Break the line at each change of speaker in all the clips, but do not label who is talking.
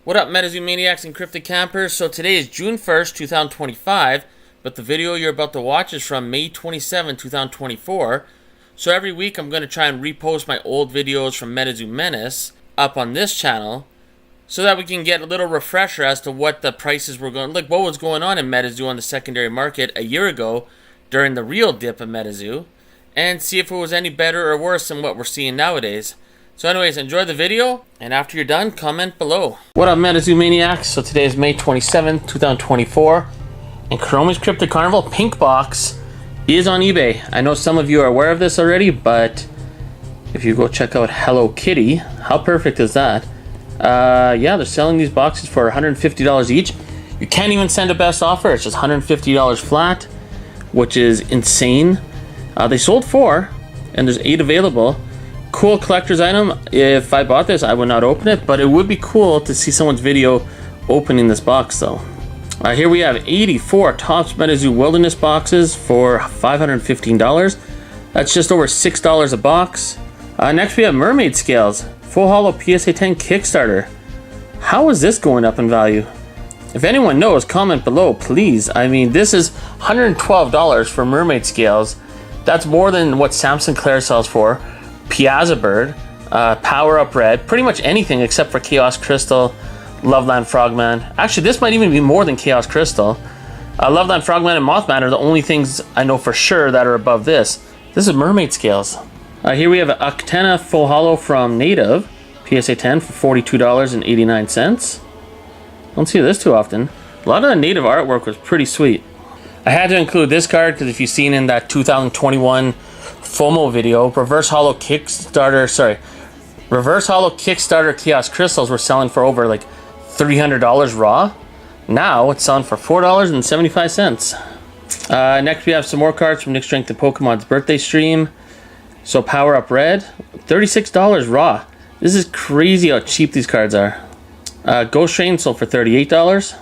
What up, MetaZoo Maniacs and Cryptic Campers? So today is June 1st, 2025, but the video you're about to watch is from May 27, 2024. So every week I'm going to try and repost my old videos from MetaZoo Menace up on this channel so that we can get a little refresher as to what the prices were going, like what was going on in MetaZoo on the secondary market a year ago during the real dip of MetaZoo, and see if it was any better or worse than what we're seeing nowadays. So anyways, enjoy the video, and after you're done, comment below. What up, MetaZoo Maniacs? So today is May 27th, 2024, and Chrome's Cryptic Carnival Pink Box is on eBay. I know some of you are aware of this already, but if you go check out Hello Kitty, how perfect is that? Yeah, they're selling these boxes for $150 each. You can't even send a best offer. It's just $150 flat, which is insane. They sold 4, and there's 8 available. Cool collector's item. If I bought this, I would not open it, but it would be cool to see someone's video opening this box though. Here we have 84 Topps MetaZoo Wilderness boxes for $515. That's just over $6 a box. Next we have mermaid scales, full hollow PSA 10 Kickstarter. How is this going up in value? If anyone knows, comment below, please. I mean, this is $112 for mermaid scales. That's more than what Sam Sinclair sells for. Piazza Bird, Power Up Red, pretty much anything except for Chaos Crystal, Loveland Frogman. Actually, this might even be more than Chaos Crystal. Loveland Frogman and Mothman are the only things I know for sure that are above this. This is mermaid scales. Here we have an Octena Full Hollow from Native, PSA 10 for $42.89. Don't see this too often. A lot of the Native artwork was pretty sweet. I had to include this card because if you've seen in that 2021 FOMO video, Reverse Hollow Kickstarter Chaos Crystals were selling for over like $300 raw. Now it's selling for $4.75. Next we have some more cards from Nick Strength and Pokemon's birthday stream. So Power Up Red, $36 raw. This is crazy how cheap these cards are. Ghost Train sold for $38.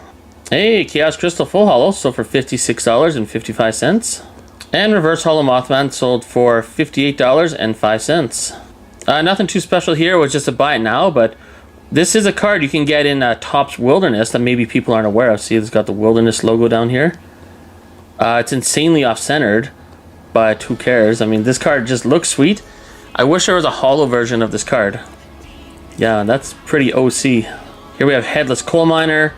Hey, Chaos Crystal Full Hollow sold for $56.55. And Reverse Hollow Mothman sold for $58.05. Nothing too special here. It was just a buy it now, but this is a card you can get in Topps Wilderness that maybe people aren't aware of. See, it's got the Wilderness logo down here. It's insanely off-centered, but who cares? I mean, this card just looks sweet. I wish there was a hollow version of this card. Yeah, that's pretty OC. Here we have Headless Coal Miner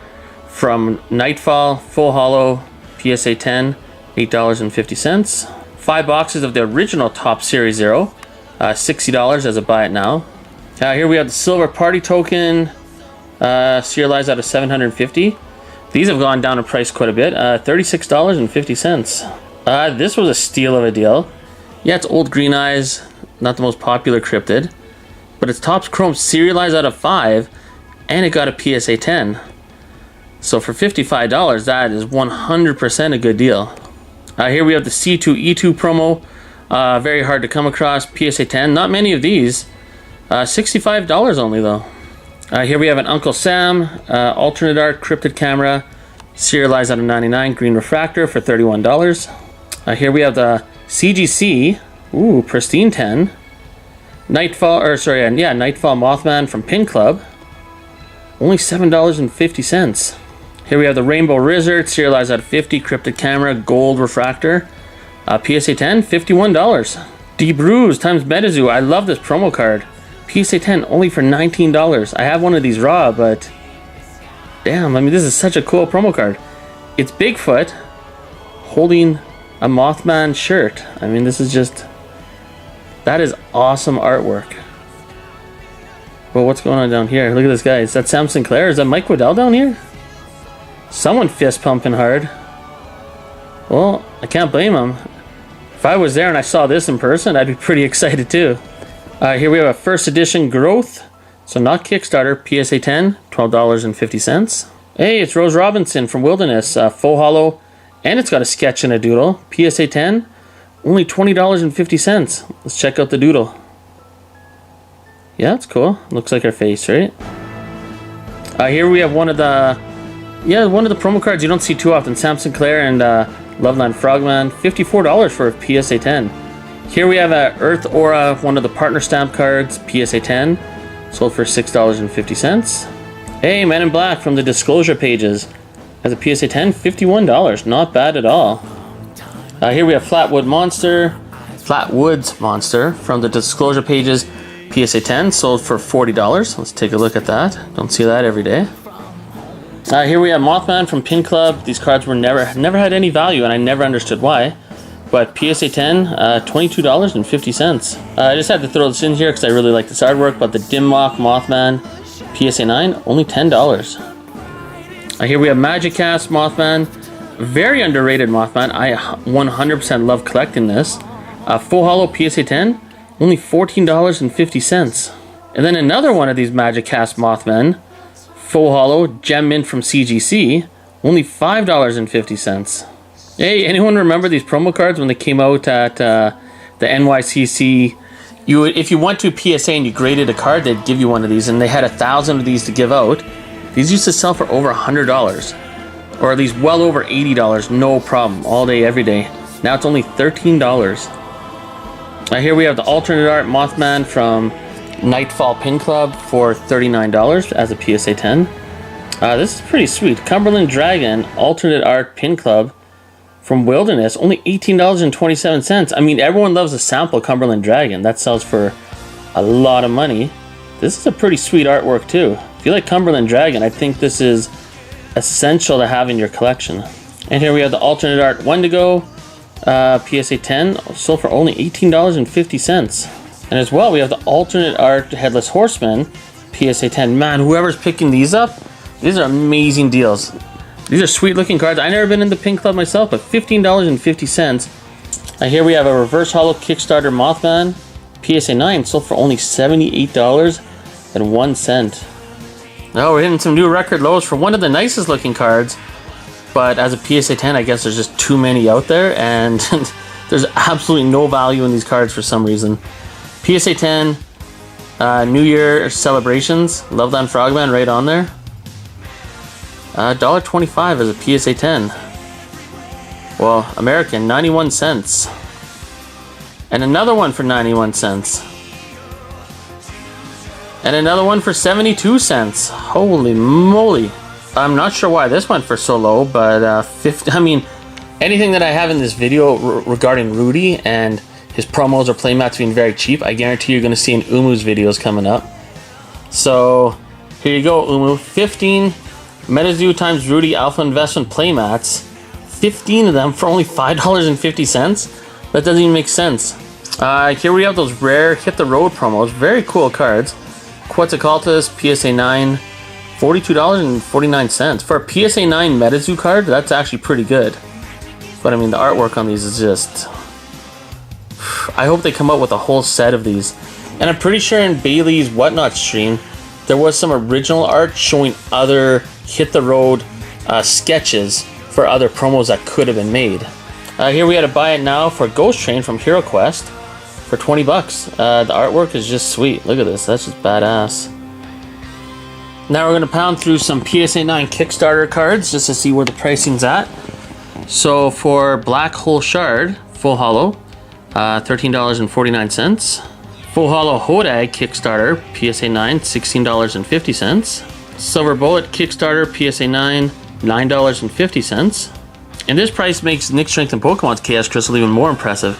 from Nightfall, Full Hollow, PSA 10. $8.50. 5 boxes of the original Top Series Zero, $60 as a buy it now. Here we have the Silver Party Token, serialized out of 750. These have gone down in price quite a bit, $36.50. This was a steal of a deal. Yeah, it's Old Green Eyes, not the most popular cryptid, but it's Topps Chrome serialized out of 5, and it got a PSA 10. So for $55, that is 100% a good deal. Here we have the C2E2 promo, very hard to come across, PSA 10, not many of these, $65 only though. Here we have an Uncle Sam, alternate art cryptid camera, serialized out of 99, green refractor for $31. Here we have the CGC, ooh, pristine 10, Nightfall Mothman from Pin Club, only $7.50. Here we have the Rainbow Lizard, serialized out of 50, cryptid camera, gold refractor. PSA 10, $51. D-Bruise times MetaZoo. I love this promo card. PSA 10, only for $19. I have one of these raw, but damn, I mean, this is such a cool promo card. It's Bigfoot holding a Mothman shirt. I mean, this is just, that is awesome artwork. Well, what's going on down here? Look at this guy. Is that Sam Sinclair? Is that Mike Waddell down here? Someone fist pumping hard. Well, I can't blame him. If I was there and I saw this in person, I'd be pretty excited too. Here we have a first edition Growth. So not Kickstarter, PSA 10, $12.50. Hey, it's Rose Robinson from Wilderness, Full Hollow, and it's got a sketch and a doodle. PSA 10, only $20.50. Let's check out the doodle. Yeah, it's cool. Looks like her face, right? Here we have one of the promo cards you don't see too often. Sam Sinclair and Loveland Frogman, $54 for a PSA 10. Here we have a Earth Aura, one of the partner stamp cards, PSA 10, sold for $6.50. Hey, Men in Black from the Disclosure Pages. As a PSA 10, $51. Not bad at all. Here we have Flatwoods Monster from the Disclosure Pages. PSA 10 sold for $40. Let's take a look at that. Don't see that every day. Here we have Mothman from Pin Club. These cards were never had any value, and I never understood why. But PSA 10, $22.50. I just had to throw this in here because I really like this artwork. But the Dimmock Mothman, PSA 9, only $10. Here we have Magic Cast Mothman. Very underrated Mothman. I 100% love collecting this. Full Hollow PSA 10, only $14.50. And then another one of these Magic Cast Mothman, Full Hollow Gem Mint from CGC, only $5.50. Hey, anyone remember these promo cards when they came out at the NYCC? If you went to PSA and you graded a card, they'd give you one of these, and they had 1,000 of these to give out. These used to sell for over $100, or at least well over $80, no problem, all day, every day. Now it's only $13. Here we have the alternate art Mothman from Nightfall Pin Club for $39 as a PSA 10. This is pretty sweet. Cumberland Dragon alternate art Pin Club from Wilderness, only $18.27. I mean, everyone loves a sample Cumberland Dragon. That sells for a lot of money. This is a pretty sweet artwork too. If you like Cumberland Dragon, I think this is essential to have in your collection. And here we have the alternate art Wendigo, PSA 10, sold for only $18.50. And as well, we have the alternate art Headless Horseman, PSA 10. Man, whoever's picking these up, these are amazing deals. These are sweet looking cards. I've never been in the Pink Club myself, but $15.50. Here we have a Reverse Hollow Kickstarter Mothman, PSA 9, sold for only $78.01. Now we're hitting some new record lows for one of the nicest looking cards, but as a PSA 10, I guess there's just too many out there, and there's absolutely no value in these cards for some reason. PSA 10, New Year celebrations, Loveland Frogman right on there. $1.25 as a PSA 10. Well, American, 91 cents. And another one for 91 cents. And another one for 72 cents. Holy moly. I'm not sure why this went for so low, but I mean, anything that I have in this video regarding Rudy and his promos or playmats being very cheap, I guarantee you're going to see in Umu's videos coming up. So, here you go, Umu. 15 MetaZoo times Rudy Alpha Investment playmats. 15 of them for only $5.50? That doesn't even make sense. Here we have those rare Hit the Road promos. Very cool cards. Quetzalcoatlus PSA 9, $42.49. For a PSA 9 MetaZoo card, that's actually pretty good. But I mean, the artwork on these is just... I hope they come out with a whole set of these. And I'm pretty sure in Bailey's Whatnot stream, there was some original art showing other Hit the Road sketches for other promos that could have been made. Here we had to buy it now for Ghost Train from Hero Quest for $20. The artwork is just sweet. Look at this. That's just badass. Now we're going to pound through some PSA 9 Kickstarter cards just to see where the pricing's at. So for Black Hole Shard, Full Hollow, $13.49. Full Hollow Hodag Kickstarter, PSA 9, $16.50. Silver Bullet Kickstarter, PSA 9, $9.50. And this price makes Nick Strength and Pokemon's Chaos Crystal even more impressive.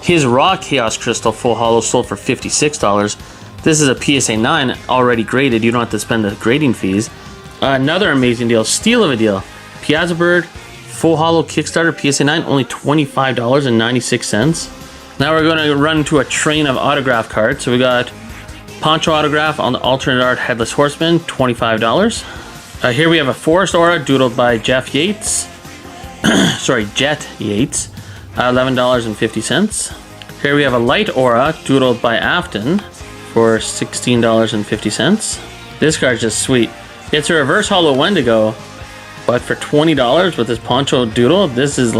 His raw Chaos Crystal Full Hollow sold for $56. This is a PSA 9 already graded. You don't have to spend the grading fees. Another amazing deal, steal of a deal. Piazza Bird Full Hollow Kickstarter PSA 9, only $25.96. Now we're going to run into a train of autograph cards. So we got Poncho autograph on the alternate art Headless Horseman, $25. Here we have a Forest Aura doodled by Jet Yates, $11.50. Here we have a Light Aura doodled by Afton for $16.50. This card's just sweet. It's a reverse hollow Wendigo, but for $20 with this Poncho doodle, this is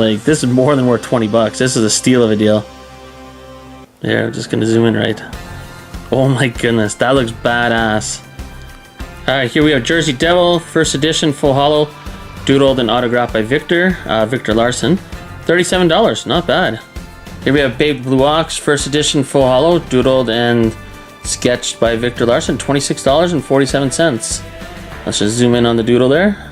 more than worth $20. This is a steal of a deal. There, I'm just gonna zoom in right. Oh my goodness, that looks badass. Alright, here we have Jersey Devil, first edition, full hollow, doodled and autographed by Victor Larson. $37, not bad. Here we have Babe Blue Ox, first edition, full hollow, doodled and sketched by Victor Larson, $26.47. Let's just zoom in on the doodle there.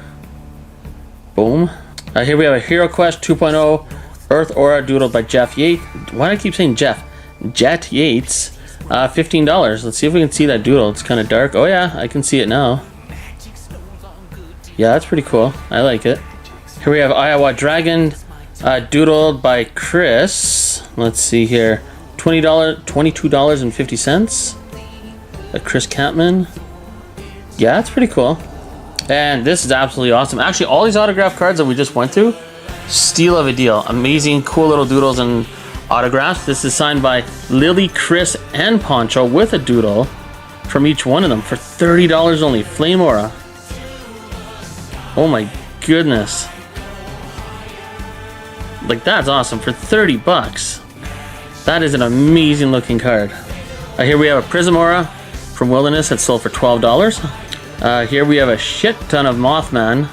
Boom. Here we have a Hero Quest 2.0 Earth Aura doodle by Jeff Yates. Why do I keep saying Jeff? Jet Yates. $15. Let's see if we can see that doodle. It's kind of dark. Oh yeah, I can see it now. Yeah, that's pretty cool. I like it. Here we have Iowa Dragon doodled by Chris. Let's see here. $22.50. Chris Campman. Yeah, that's pretty cool. And this is absolutely awesome. Actually, all these autograph cards that we just went through, steal of a deal. Amazing, cool little doodles and autographs. This is signed by Lily, Chris, and Poncho with a doodle from each one of them for $30 only. Flame Aura. Oh my goodness. Like, that's awesome for 30 bucks. That is an amazing looking card. Here we have a Prism Aura from Wilderness that sold for $12. Here we have a shit ton of Mothman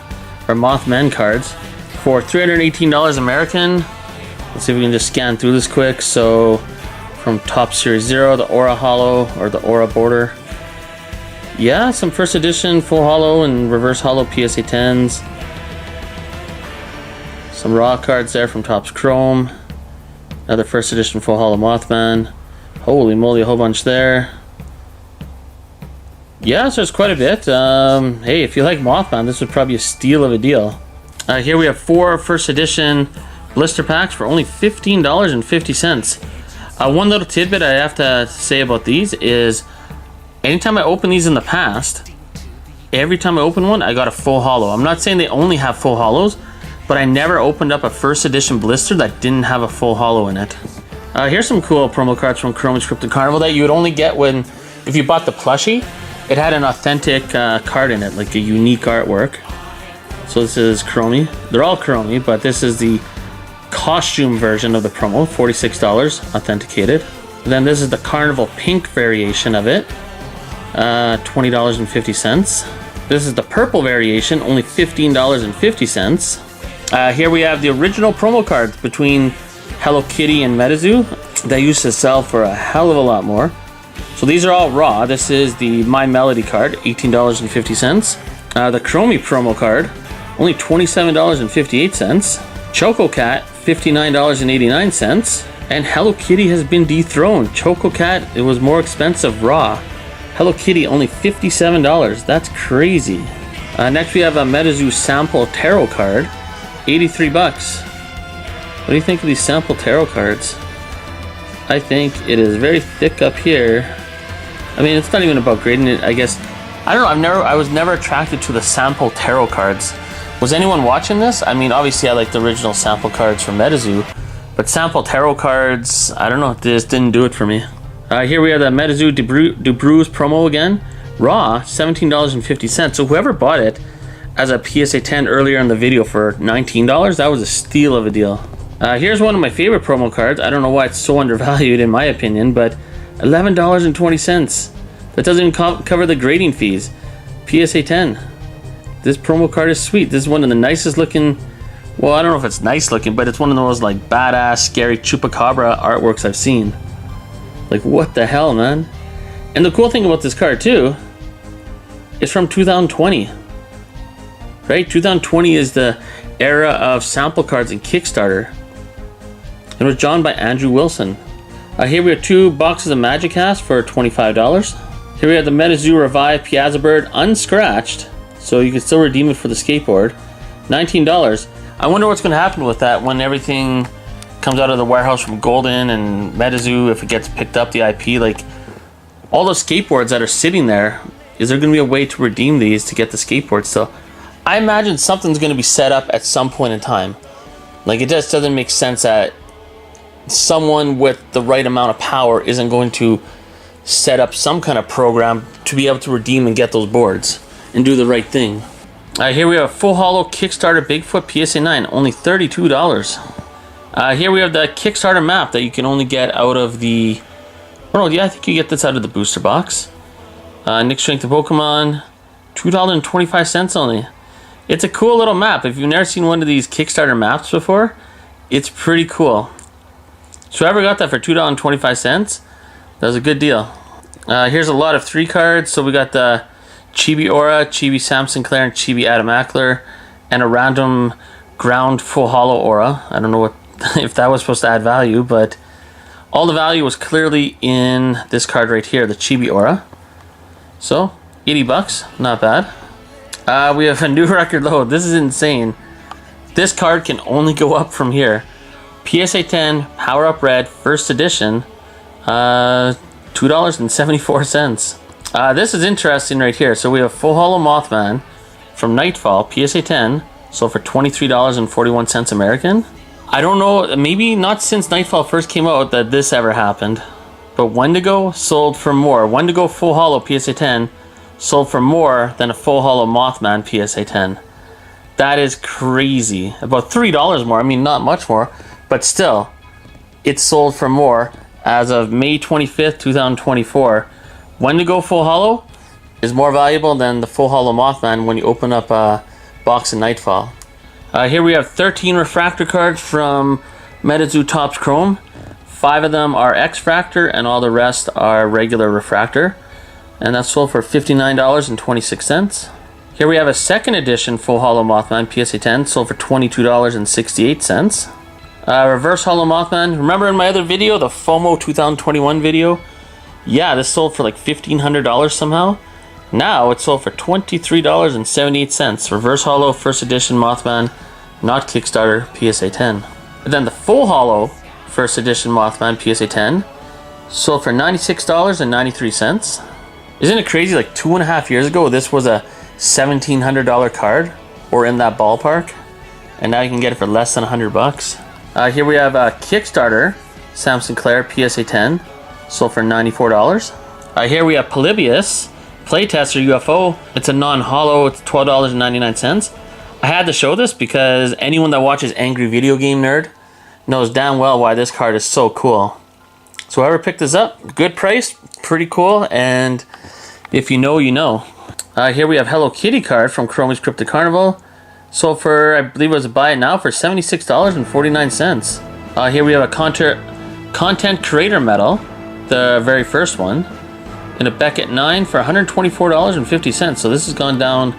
or Mothman cards for $318 American. Let's see if we can just scan through this quick. So from Top Series 0, the Aura Hollow or the Aura Border. Yeah, some first edition full hollow and reverse hollow PSA 10s. Some raw cards there from Topps Chrome. Another first edition full hollow Mothman. Holy moly, a whole bunch there. Yeah, so there's quite a bit. Hey, if you like Mothman, this would probably be a steal of a deal. Here we have 4 first edition blister packs for only $15.50. One little tidbit I have to say about these is anytime I open these in the past, every time I open one, I got a full hollow. I'm not saying they only have full hollows, but I never opened up a first edition blister that didn't have a full hollow in it. Here's some cool promo cards from Chrome Scripted Carnival that you would only get if you bought the plushie. It had an authentic card in it, like a unique artwork. So this is Chromie. They're all Chromie, but this is the costume version of the promo, $46 authenticated. Then this is the Carnival Pink variation of it, $20.50. This is the purple variation, only $15.50. Here we have the original promo cards between Hello Kitty and MetaZoo that used to sell for a hell of a lot more. So these are all raw. This is the My Melody card, $18.50. The Chromie promo card, only $27.58. Choco Cat, $59.89. And Hello Kitty has been dethroned. Choco Cat, it was more expensive raw. Hello Kitty, only $57. That's crazy. Next we have a MetaZoo sample tarot card, 83 bucks. What do you think of these sample tarot cards? I think it is very thick up here. I mean, it's not even about grading it, I guess. I don't know, I was never attracted to the sample tarot cards. Was anyone watching this? I mean, obviously I like the original sample cards from MetaZoo, but sample tarot cards, I don't know, they just didn't do it for me. Here we have the MetaZoo DeBruce promo again. Raw, $17.50. So whoever bought it as a PSA 10 earlier in the video for $19, that was a steal of a deal. Here's one of my favorite promo cards. I don't know why it's so undervalued in my opinion, but $11.20. That doesn't even cover the grading fees. PSA 10. This promo card is sweet. This is one of the nicest looking, well, I don't know if it's nice looking, but it's one of the most like badass, scary Chupacabra artworks I've seen. Like, what the hell, man? And the cool thing about this card too, is from 2020. Right? 2020 is the era of sample cards in Kickstarter. It was drawn by Andrew Wilson. Here we have 2 boxes of Magic Cast for $25. Here we have the MetaZoo Revive Piazza Bird unscratched, so you can still redeem it for the skateboard. $19. I wonder what's going to happen with that when everything comes out of the warehouse from Golden and MetaZoo, if it gets picked up, the IP. Like, all those skateboards that are sitting there, is there going to be a way to redeem these to get the skateboards still? I imagine something's going to be set up at some point in time. Like, it just doesn't make sense that someone with the right amount of power isn't going to set up some kind of program to be able to redeem and get those boards and do the right thing. Here we have a full hollow Kickstarter Bigfoot PSA 9, only $32. Here we have the Kickstarter map that you can only get out of the... Oh no, yeah, I think you get this out of the booster box. Nick Strength of Pokemon, $2.25 only. It's a cool little map. If you've never seen one of these Kickstarter maps before, it's pretty cool. So whoever got that for $2.25, that was a good deal. Here's a lot of 3 cards. So we got the Chibi Aura, Chibi Sam Sinclair, and Chibi Adam Ackler, and a random ground full holo aura. I don't know what if that was supposed to add value, but all the value was clearly in this card right here, the Chibi Aura. So, 80 bucks, not bad. We have a new record low. This is insane. This card can only go up from here. PSA 10 Power Up Red First Edition, $2.74. This is interesting right here. So we have Full Holo Mothman from Nightfall, PSA 10, sold for $23.41 American. I don't know, maybe not since Nightfall first came out that this ever happened. But Wendigo sold for more. Wendigo Full Holo PSA 10 sold for more than a Full Holo Mothman PSA 10. That is crazy. About $3 more. I mean, not much more, but still, it sold for more as of May 25th, 2024. Wendigo Full Holo is more valuable than the Full Holo Mothman when you open up a box in Nightfall. Here we have 13 refractor cards from MetaZoo Topps Chrome. 5 of them are X-Fractor and all the rest are regular refractor. And that's sold for $59.26. Here we have a second edition Full Holo Mothman PSA 10, sold for $22.68. Reverse Holo Mothman. Remember in my other video, the FOMO 2021 video? Yeah, this sold for like $1,500 somehow. Now it's sold for $23.78. Reverse Holo First Edition Mothman, not Kickstarter, PSA 10. But then the Full Holo First Edition Mothman PSA 10 sold for $96.93. Isn't it crazy? Like 2.5 years ago, this was a $1,700 card, or in that ballpark, and now you can get it for less than $100. Here we have a Kickstarter Sam Sinclair PSA 10, sold for $94. Here we have Polybius Playtester UFO. It's a non-holo. It's $12.99. I had to show this because anyone that watches Angry Video Game Nerd knows damn well why this card is so cool. So whoever picked this up, good price, pretty cool, and if you know, you know. Here we have Hello Kitty card from Chromie's Cryptic Carnival. Sold for, I believe it was a buy it now, for $76.49. Here we have a content creator medal, the very first one, in a Beckett 9 for $124.50. So this has gone down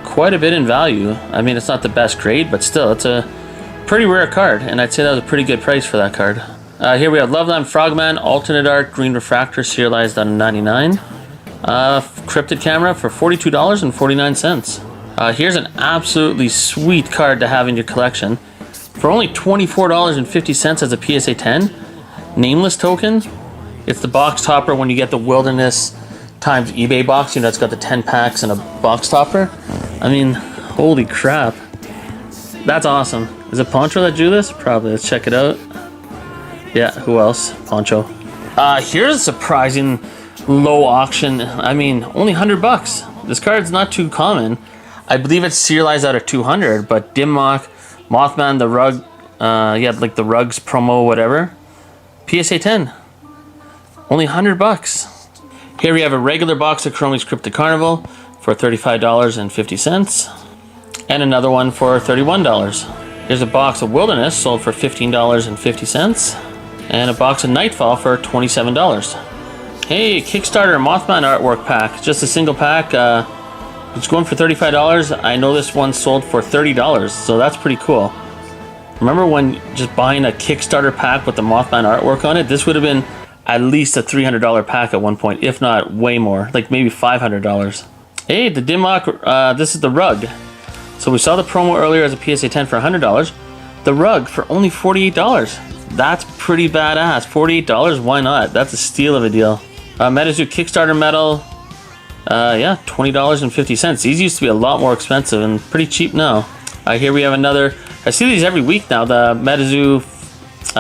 quite a bit in value. I mean, it's not the best grade, but still, it's a pretty rare card, and I'd say that was a pretty good price for that card. Here we have Loveland Frogman, alternate art, green refractor, serialized on 99. Cryptid camera for $42.49. Here's an absolutely sweet card to have in your collection. For only $24.50 as a PSA 10. Nameless token. It's the box topper when you get the Wilderness times eBay box. You know, it's got the 10 packs and a box topper. I mean, holy crap. That's awesome. Is it Poncho that drew this? Probably. Let's check it out. Yeah, who else? Poncho. Here's a surprising low auction. I mean, only $100. This card's not too common. I believe it's serialized out of 200, but Dimmock, Mothman, the rug, yeah, like the rugs promo, whatever. PSA 10. Only $100. Here we have a regular box of Chromie's Cryptic Carnival for $35.50. And another one for $31. Here's a box of Wilderness sold for $15.50. And a box of Nightfall for $27. Hey, Kickstarter Mothman artwork pack. Just a single pack. It's going for $35. I know this one sold for $30, so that's pretty cool. Remember when just buying a Kickstarter pack with the Mothman artwork on it? This would have been at least a $300 pack at one point, if not way more, like maybe $500. Hey, the Dimmock, this is the rug. So we saw the promo earlier as a PSA 10 for $100. The rug for only $48. That's pretty badass. $48, why not? That's a steal of a deal. MetaZoo Kickstarter medal. Yeah, $20.50. These used to be a lot more expensive and pretty cheap now. Here we have another. I see these every week now. The MetaZoo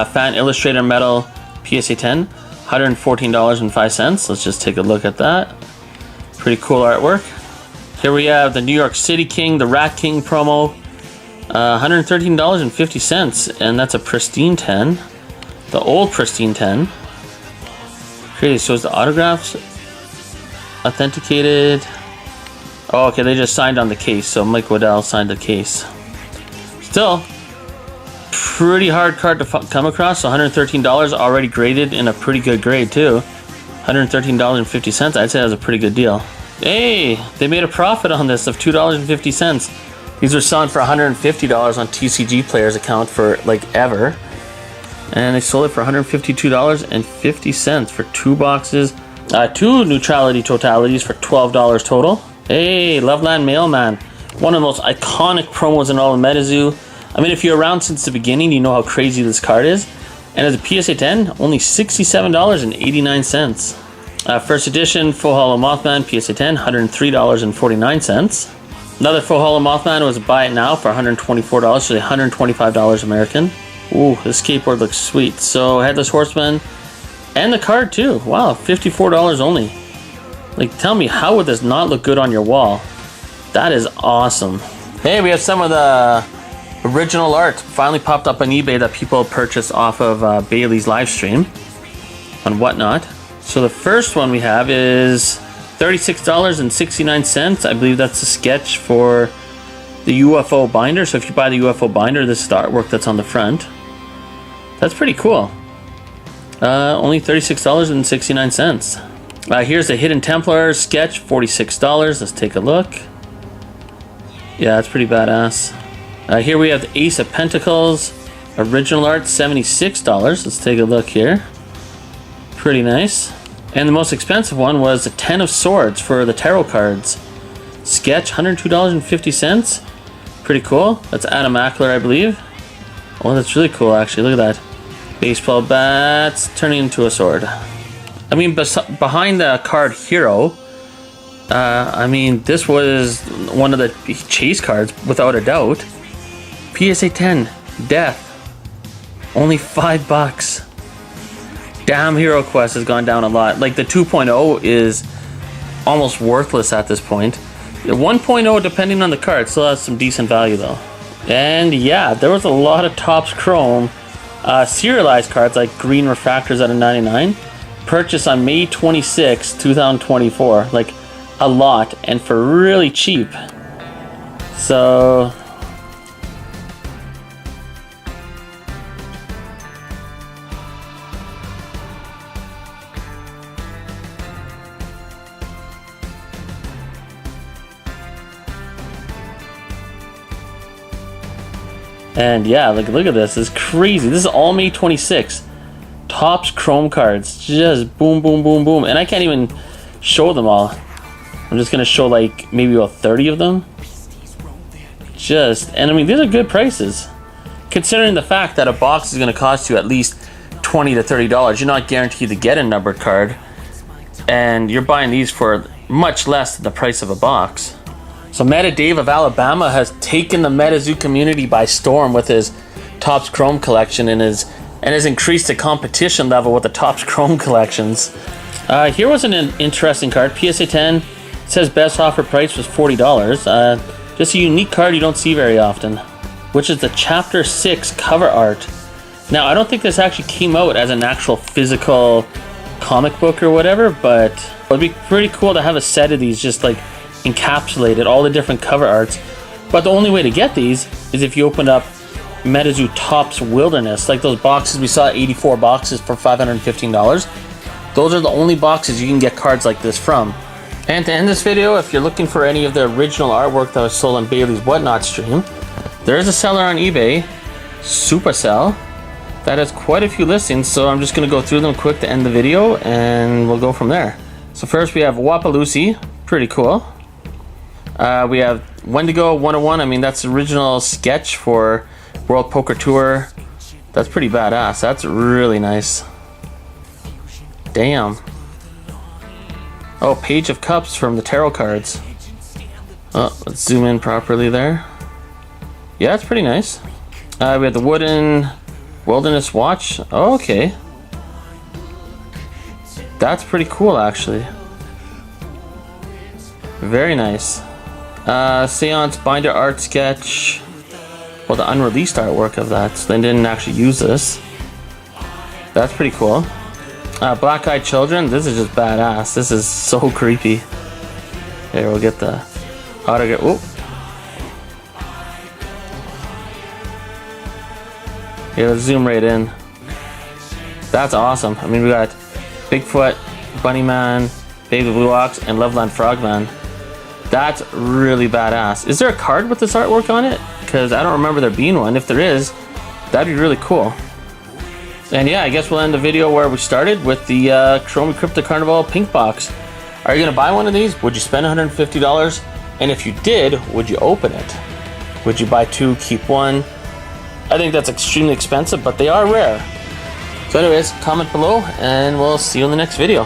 Fan Illustrator medal PSA 10. $114.05. Let's just take a look at that. Pretty cool artwork. Here we have the New York City King, the Rat King promo. $113.50, and that's a pristine 10. The old pristine 10. Crazy, shows the autographs. Authenticated. Oh, okay, they just signed on the case, so Mike Waddell signed the case. Still, pretty hard card to come across. So $113, already graded in a pretty good grade too. $113.50. I'd say that was a pretty good deal. Hey, they made a profit on this of $2.50. These were selling for $150 on TCG Player's account for like ever. And they sold it for $152.50 for 2 boxes. 2 neutrality totalities for $12 total. Hey, Loveland Mailman. One of the most iconic promos in all of MetaZoo. I mean, if you're around since the beginning, you know how crazy this card is. And as a PSA 10, only $67.89. First edition Full Hollow Mothman PSA 10, $103.49. Another Full Hollow Mothman was buy it now for $124, so $125 American. Ooh, this skateboard looks sweet. So Headless Horseman and the card too. Wow, $54 only. Like, tell me, how would this not look good on your wall? That is awesome. Hey, we have some of the original art finally popped up on eBay that people purchased off of Bailey's live stream on Whatnot. So the first one we have is $36.69. I believe that's a sketch for the UFO binder. So if you buy the UFO binder, this is the artwork that's on the front. That's pretty cool. Only $36.69. Here's the Hidden Templar sketch, $46. Let's take a look. Yeah, that's pretty badass. Here we have the Ace of Pentacles original art, $76. Let's take a look here. Pretty nice. And the most expensive one was the 10 of Swords for the tarot cards. Sketch, $102.50. Pretty cool. That's Adam Ackler, I believe. Oh, that's really cool, actually. Look at that. Baseball bats turning into a sword. I mean, behind the card Hero, I mean, this was one of the chase cards, without a doubt. PSA 10, Death. Only $5. Damn, Hero Quest has gone down a lot. Like, the 2.0 is almost worthless at this point. The 1.0, depending on the card, still has some decent value though. And yeah, there was a lot of Topps Chrome serialized cards like Green Refractors at a 99. Purchased on May 26, 2024. Like, a lot, and for really cheap. So... and yeah, look at this. This is crazy. This is all May 26. Topps Chrome cards. Just boom, boom, boom, boom. And I can't even show them all. I'm just going to show like maybe about 30 of them. And I mean, these are good prices. Considering the fact that a box is going to cost you at least $20 to $30. You're not guaranteed to get a numbered card. And you're buying these for much less than the price of a box. So Meta Dave of Alabama has taken the MetaZoo community by storm with his Topps Chrome collection and has increased the competition level with the Topps Chrome collections. Here was an interesting card. PSA 10. It says best offer price was $40. Just a unique card you don't see very often, which is the Chapter 6 cover art. Now, I don't think this actually came out as an actual physical comic book or whatever, but it would be pretty cool to have a set of these just like encapsulated, all the different cover arts. But the only way to get these is if you open up MetaZoo Topps Wilderness, like those boxes we saw, 84 boxes for $515. Those are the only boxes you can get cards like this from. And to end this video, if you're looking for any of the original artwork that was sold on Bailey's Whatnot stream, there is a seller on eBay, Supercell, that has quite a few listings, so I'm just going to go through them quick to end the video, and we'll go from there. So first we have Wapalusi, pretty cool. We have Wendigo 101. I mean, that's the original sketch for World Poker Tour. That's pretty badass. That's really nice. Damn. Oh, Page of Cups from the tarot cards. Oh, let's zoom in properly there. Yeah, it's pretty nice. We have the Wooden Wilderness Watch. Oh, okay. That's pretty cool, actually. Very nice. Seance Binder Art Sketch. Well, the unreleased artwork of that, so they didn't actually use this. That's pretty cool. Black Eyed Children. This is just badass. This is so creepy. Here, we'll get the autograph. Oh. Yeah, let's zoom right in. That's awesome. I mean, we got Bigfoot, Bunny Man, Baby Blue Ox, and Loveland Frogman. That's really badass. Is there a card with this artwork on it? Because I don't remember there being one. If there is, that'd be really cool. And yeah, I guess we'll end the video where we started with the Chromie Crypto Carnival pink box. Are you going to buy one of these? Would you spend $150? And if you did, would you open it? Would you buy two, keep one? I think that's extremely expensive, but they are rare. So anyways, comment below, and we'll see you in the next video.